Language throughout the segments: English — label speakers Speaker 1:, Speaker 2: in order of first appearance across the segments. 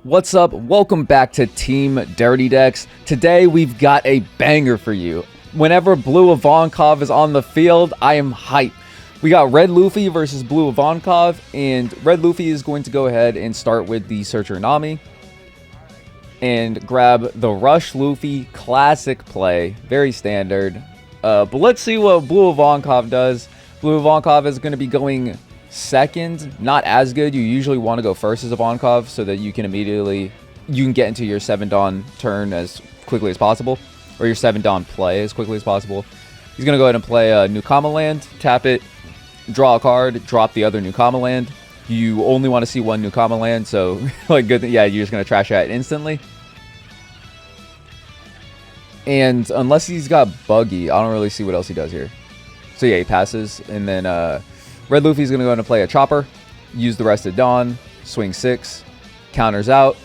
Speaker 1: What's up? Welcome back to Team Dirty Decks. Today we've got a banger for you. Whenever Blue Ivankov is on the field, I am hyped. We got Red Luffy versus Blue Ivankov, and Red Luffy is going to go ahead and start with the Searcher Nami and grab the Rush Luffy classic play, very standard. But let's see what Blue Ivankov does. Blue Ivankov is going to be going second, not as good. You usually want to go first as Ivankov so that you can get into your 7 Dawn turn as quickly as possible, or your 7 Dawn play as quickly as possible. He's going to go ahead and play a Nukama land, tap it, draw a card, drop the other Nukama land. You only want to see one Nukama land, so like good. Yeah, you're just going to trash that instantly. And unless he's got Buggy, I don't really see what else he does here. So yeah, he passes, and then Red Luffy's going to go ahead and play a Chopper, use the rest of Dawn, swing 6, counters out.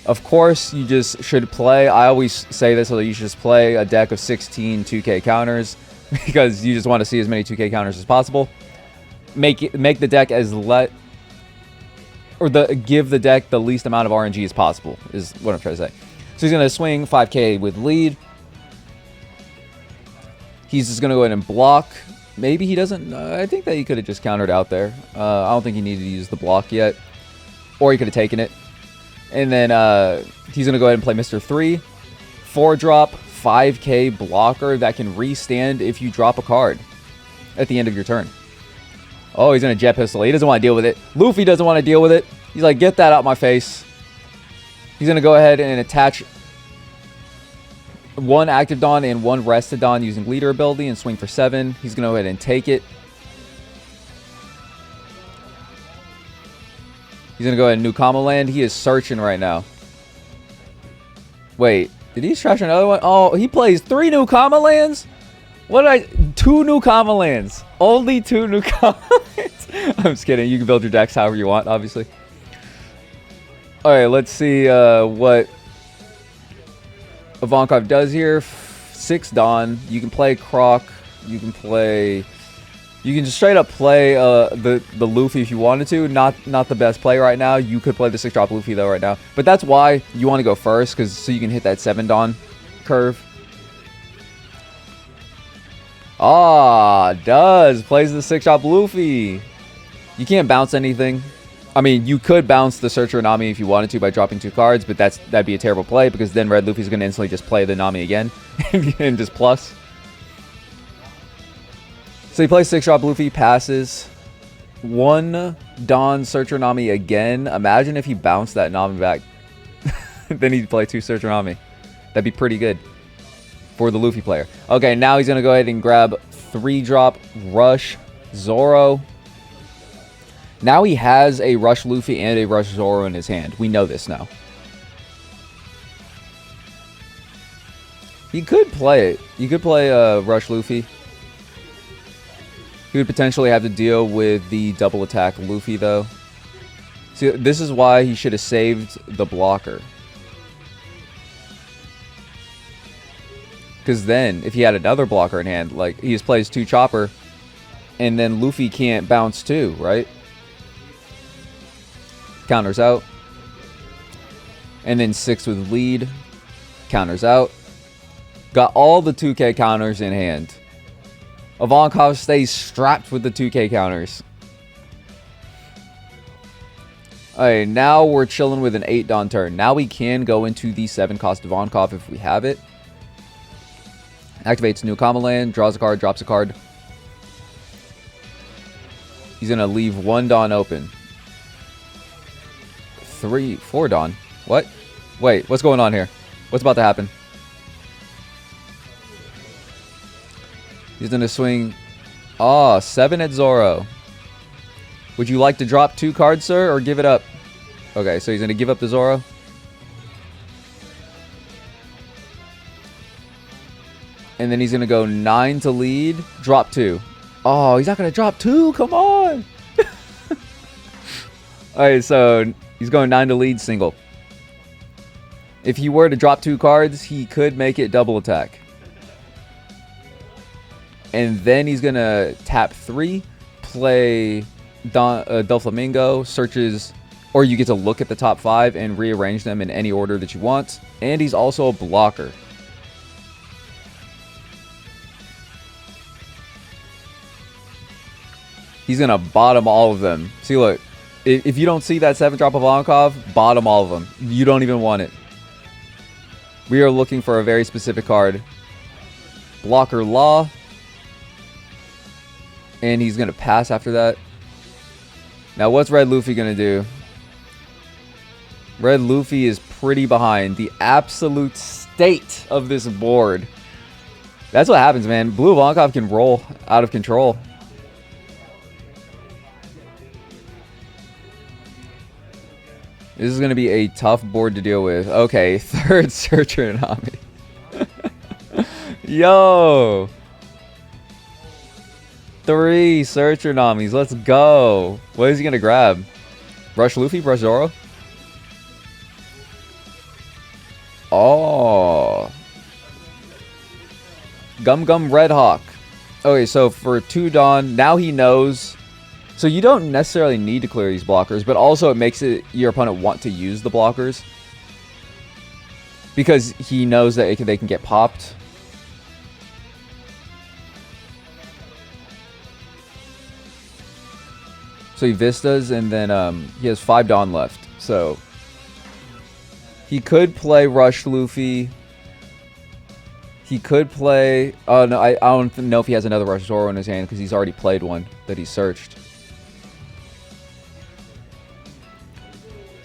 Speaker 1: Of course, you just should play, I always say this, so that you should just play a deck of 16 2k counters, because you just want to see as many 2k counters as possible. Make the deck give the deck the least amount of RNG as possible, is what I'm trying to say. So he's going to swing 5k with lead. He's just going to go ahead and block. Maybe he doesn't. I think that he could have just countered out there. I don't think he needed to use the block yet. Or he could have taken it. And then he's going to go ahead and play Mr. 3. 4-drop, 5k blocker that can restand if you drop a card at the end of your turn. Oh, he's going to Jet Pistol. He doesn't want to deal with it. Luffy doesn't want to deal with it. He's like, get that out my face. He's going to go ahead and attach one Active Dawn and one Rested Dawn using Leader ability and swing for 7. He's going to go ahead and take it. He's going to go ahead and Nukama land. He is searching right now. Wait, did he trash another one? Oh, he plays 3 Nukama lands? What did I... 2 Nukama lands. Only 2 Nukama lands. I'm just kidding. You can build your decks however you want, obviously. Alright, let's see what Ivankov does here. 6 Dawn. You can play Croc. You can just straight up play the Luffy if you wanted to. Not the best play right now. You could play the 6-drop Luffy though right now. But that's why you want to go first, so you can hit that 7 Dawn curve. Plays the 6-drop Luffy. You can't bounce anything. I mean, you could bounce the Searcher Nami if you wanted to by dropping 2 cards, but that'd be a terrible play, because then Red Luffy's going to instantly just play the Nami again and just plus. So he plays 6-drop Luffy, passes. 1 Dawn Searcher Nami again. Imagine if he bounced that Nami back. Then he'd play 2 Searcher Nami. That'd be pretty good for the Luffy player. Okay, now he's going to go ahead and grab 3-drop Rush Zoro. Now he has a Rush Luffy and a Rush Zoro in his hand. We know this now. He could play it. You could play Rush Luffy. He would potentially have to deal with the double attack Luffy, though. See, this is why he should have saved the blocker. Because then, if he had another blocker in hand, like, he just plays 2 Chopper, and then Luffy can't bounce 2, right? Counters out. And then 6 with lead. Counters out. Got all the 2k counters in hand. Ivankov stays strapped with the 2k counters. Alright, now we're chilling with an 8 Dawn turn. Now we can go into the 7 cost Ivankov if we have it. Activates Nukama land, draws a card, drops a card. He's going to leave 1 Dawn open. 4 Dawn. What? Wait, what's going on here? What's about to happen? He's going to swing... 7 at Zoro. Would you like to drop 2 cards, sir, or give it up? Okay, so he's going to give up the Zoro. And then he's going to go 9 to lead. Drop 2. Oh, he's not going to drop 2? Come on! Alright, so... he's going 9 to lead single. If he were to drop 2 cards, he could make it double attack. And then he's going to tap 3, play Doflamingo, searches or you get to look at the top 5 and rearrange them in any order that you want. And he's also a blocker. He's going to bottom all of them. See, look. If you don't see that 7-drop of Ivankov, bottom all of them. You don't even want it. We are looking for a very specific card. Blocker Law. And he's going to pass after that. Now, what's Red Luffy going to do? Red Luffy is pretty behind. The absolute state of this board. That's what happens, man. Blue Ivankov can roll out of control. This is going to be a tough board to deal with. Okay, 3rd Searcher Nami. Yo! 3 Searcher Namis. Let's go. What is he going to grab? Brush Luffy? Brush Zoro? Oh. Gum Gum Red Hawk. Okay, so for 2 Dawn, now he knows. So you don't necessarily need to clear these blockers, but also it makes it your opponent want to use the blockers. Because he knows that they can get popped. So he Vistas, and then he has 5 Dawn left. So he could play Rush Luffy. He could play... Oh, no, I don't know if he has another Rush Zoro in his hand, because he's already played one that he searched.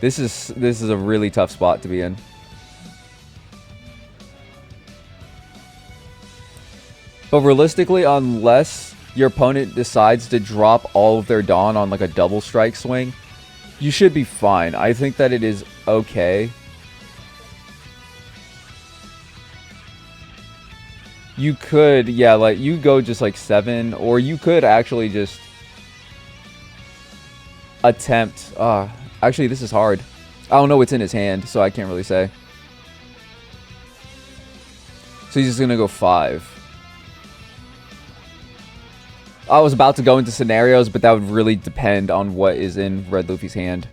Speaker 1: This is a really tough spot to be in. But realistically, unless your opponent decides to drop all of their Dawn on like a double strike swing, you should be fine. I think that it is okay. You could, yeah, like you go just like 7, or you could actually just attempt... Actually, this is hard. I don't know what's in his hand, so I can't really say. So he's just going to go 5. I was about to go into scenarios, but that would really depend on what is in Red Luffy's hand.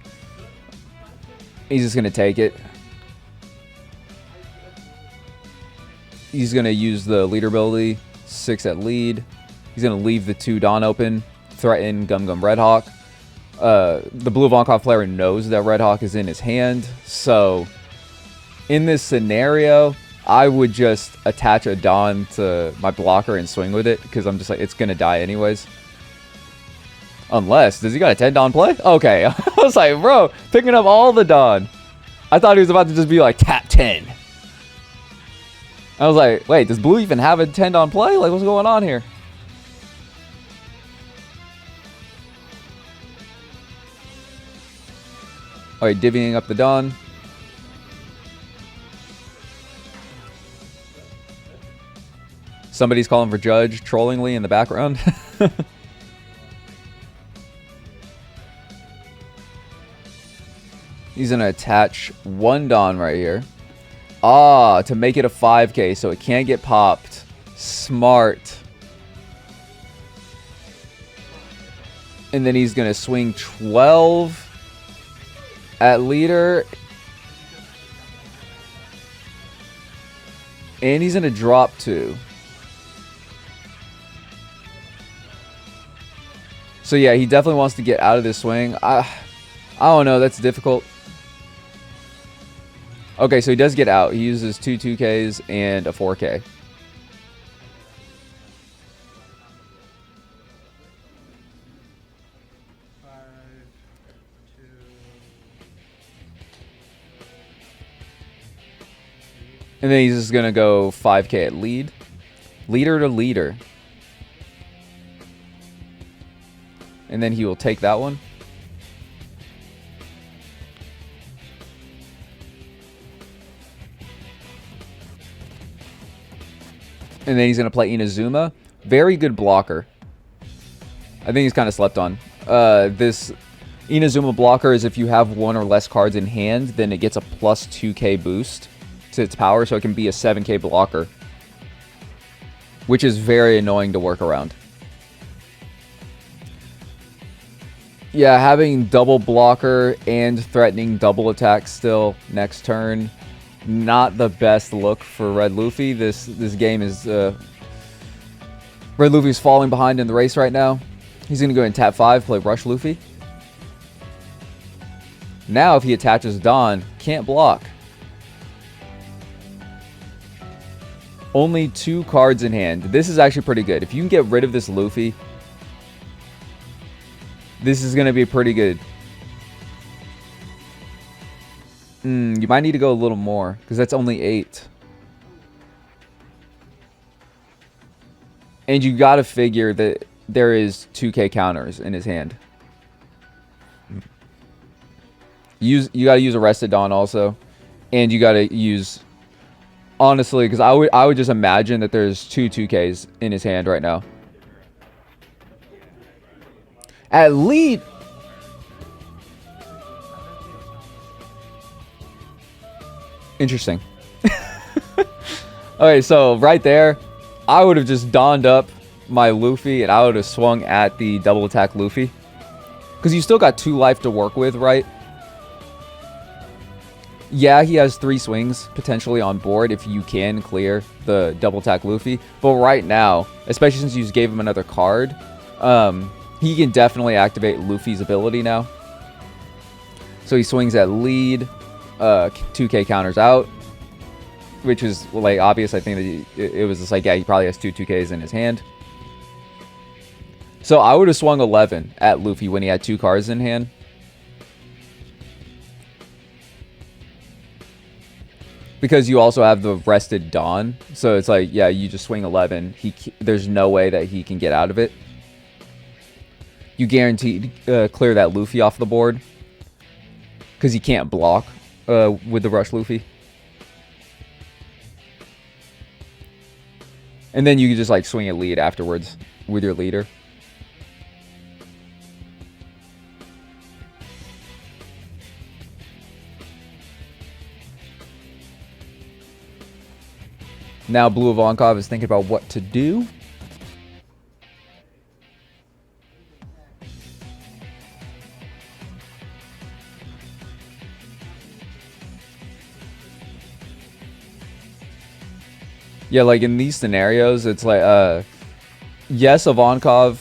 Speaker 1: He's just going to take it. He's going to use the leader ability. 6 at lead. He's going to leave the 2 Dawn open. Threaten Gum Gum Red Hawk. The Blue Ivankov player knows that Red Hawk is in his hand, so in this scenario, I would just attach a Dawn to my blocker and swing with it, because I'm just like, it's gonna die anyways. Unless, does he got a 10 Dawn play? Okay, I was like, bro, picking up all the Dawn. I thought he was about to just be like, tap 10. I was like, wait, does Blue even have a 10 Dawn play? Like, what's going on here? Alright, divvying up the Dawn. Somebody's calling for Judge trollingly in the background. He's going to attach 1 Dawn right here. Ah, to make it a 5k so it can't get popped. Smart. And then he's going to swing 12 at leader. And he's going to drop 2. So yeah, he definitely wants to get out of this swing. I don't know, that's difficult. Okay, so he does get out. He uses 2 2Ks and a 4K. And then he's just going to go 5k at lead. Leader to leader. And then he will take that one. And then he's going to play Inazuma. Very good blocker. I think he's kind of slept on. This Inazuma blocker is if you have 1 or less cards in hand, then it gets a plus 2k boost to its power, so it can be a 7k blocker, which is very annoying to work around. Yeah, having double blocker and threatening double attack still next turn, not the best look for Red Luffy. This game is Red Luffy's falling behind in the race right now. He's gonna go and tap 5, play Rush Luffy. Now if he attaches Dawn, can't block. Only 2 cards in hand. This is actually pretty good. If you can get rid of this Luffy, this is going to be pretty good. You might need to go a little more, because that's only 8. And you got to figure that there is 2k counters in his hand. You got to use Arrested Dawn also. And you got to use... Honestly, because I would just imagine that there's 2Ks in his hand right now. At least... Interesting. Okay, so right there, I would have just donned up my Luffy and I would have swung at the double attack Luffy. Because you still got 2 life to work with, right? Yeah, he has 3 swings potentially on board if you can clear the double attack Luffy. But right now, especially since you just gave him another card, he can definitely activate Luffy's ability now. So he swings at lead, 2k counters out, which is like obvious. I think that it was just like, yeah, he probably has 2Ks in his hand. So I would have swung 11 at Luffy when he had 2 cards in hand. Because you also have the rested Dawn. So it's like, yeah, you just swing 11. There's no way that he can get out of it. You guaranteed clear that Luffy off the board. Because he can't block with the Rush Luffy. And then you can just like swing a lead afterwards with your leader. Now Blue Ivankov is thinking about what to do. Yeah, like in these scenarios, it's like, yes, Ivankov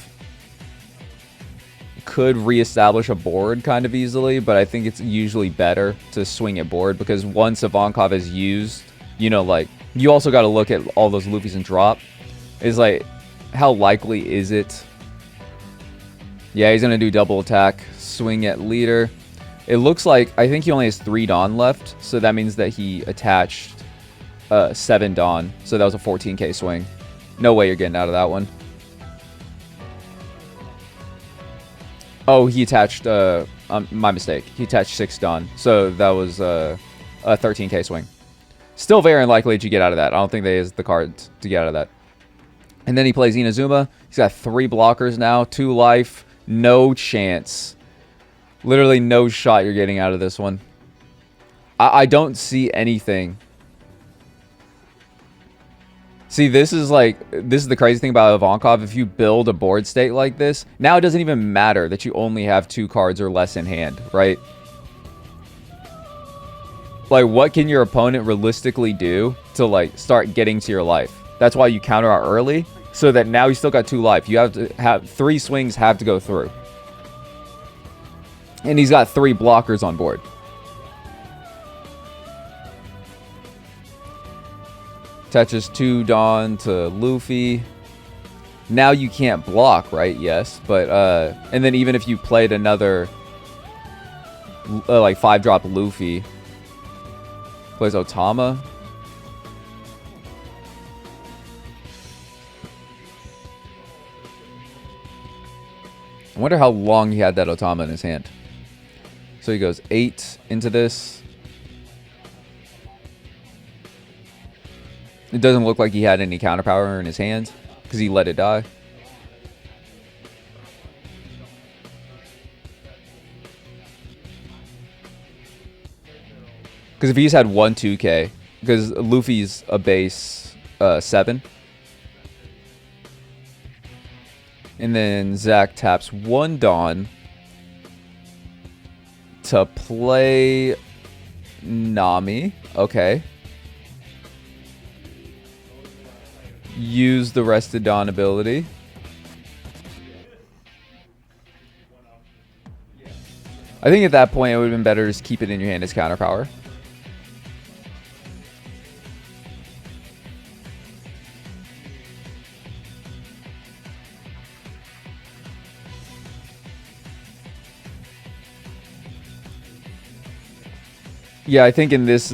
Speaker 1: could reestablish a board kind of easily, but I think it's usually better to swing at board because once Ivankov is used, you know, like, you also got to look at all those Luffys and drop. It's like, how likely is it? Yeah, he's going to do double attack, swing at leader. It looks like, I think he only has 3 Dawn left, so that means that he attached 7 Dawn. So that was a 14k swing. No way you're getting out of that one. Oh, he attached, my mistake. He attached 6 Dawn. So that was a 13k swing. Still very unlikely that you get out of that. I don't think they has the cards to get out of that. And then he plays Inazuma. He's got 3 blockers now, 2 life, no chance. Literally no shot you're getting out of this one. I don't see anything. See, this is the crazy thing about Ivankov. If you build a board state like this, now it doesn't even matter that you only have 2 cards or less in hand, right? Like, what can your opponent realistically do to, like, start getting to your life? That's why you counter out early, so that now you still got 2 life. You have to have 3 swings have to go through. And he's got 3 blockers on board. Attaches 2 Dawn to Luffy. Now you can't block, right? Yes, but, and then even if you played another, like, 5-drop Luffy... Plays Otama. I wonder how long he had that Otama in his hand. So he goes 8 into this. It doesn't look like he had any counter power in his hand because he let it die. Because if he's had 1 2k, because Luffy's a base 7. And then Zack taps 1 Dawn. to play Nami. Okay. Use the Rested Dawn ability. I think at that point it would have been better to just keep it in your hand as counter power. Yeah, I think in this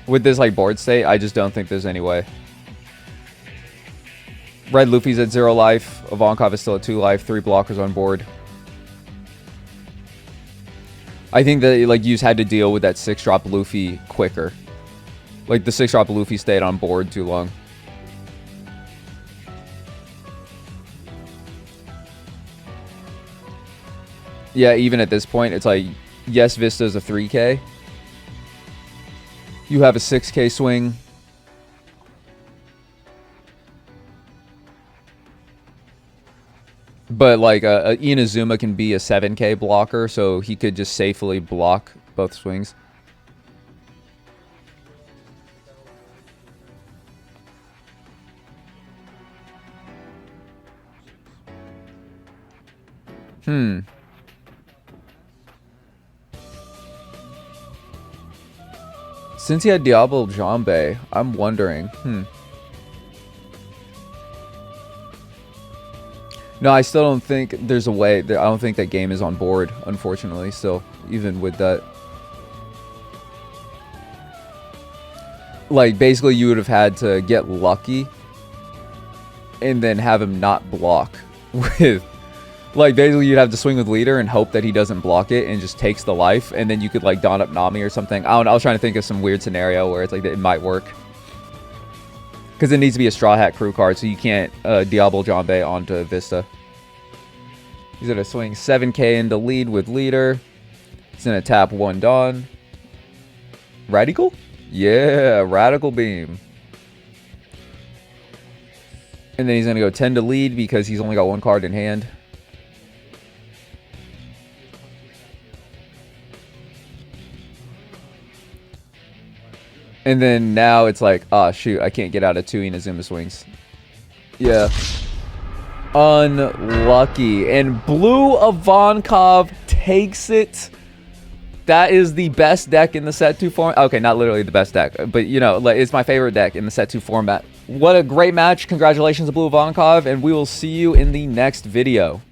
Speaker 1: with this like board state, I just don't think there's any way. Red Luffy's at 0 life. Ivankov is still at 2 life. 3 blockers on board. I think that like you just had to deal with that 6-drop Luffy quicker. Like the 6-drop Luffy stayed on board too long. Yeah, even at this point, it's like, yes, Vista's a 3K. You have a 6K swing. But like Inazuma can be a 7K blocker, so he could just safely block both swings. Since he had Diablo Jambe, I'm wondering. No, I still don't think there's a way. I don't think that game is on board, unfortunately, still, even with that. Like, basically, you would have had to get lucky and then have him not block with... Like, basically, you'd have to swing with leader and hope that he doesn't block it and just takes the life, and then you could, like, Dawn up Nami or something. I don't know, I was trying to think of some weird scenario where it's like, it might work. Because it needs to be a Straw Hat crew card, so you can't Diablo Jambe onto Vista. He's going to swing 7K into lead with leader. He's going to tap 1 Dawn. Radical? Yeah, Radical Beam. And then he's going to go 10 to lead because he's only got 1 card in hand. And then now it's like, oh shoot, I can't get out of 2 Inazuma swings. Yeah. Unlucky. And Blue Ivankov takes it. That is the best deck in the set 2 format. Okay, not literally the best deck, but you know, it's my favorite deck in the set 2 format. What a great match. Congratulations to Blue Ivankov, and we will see you in the next video.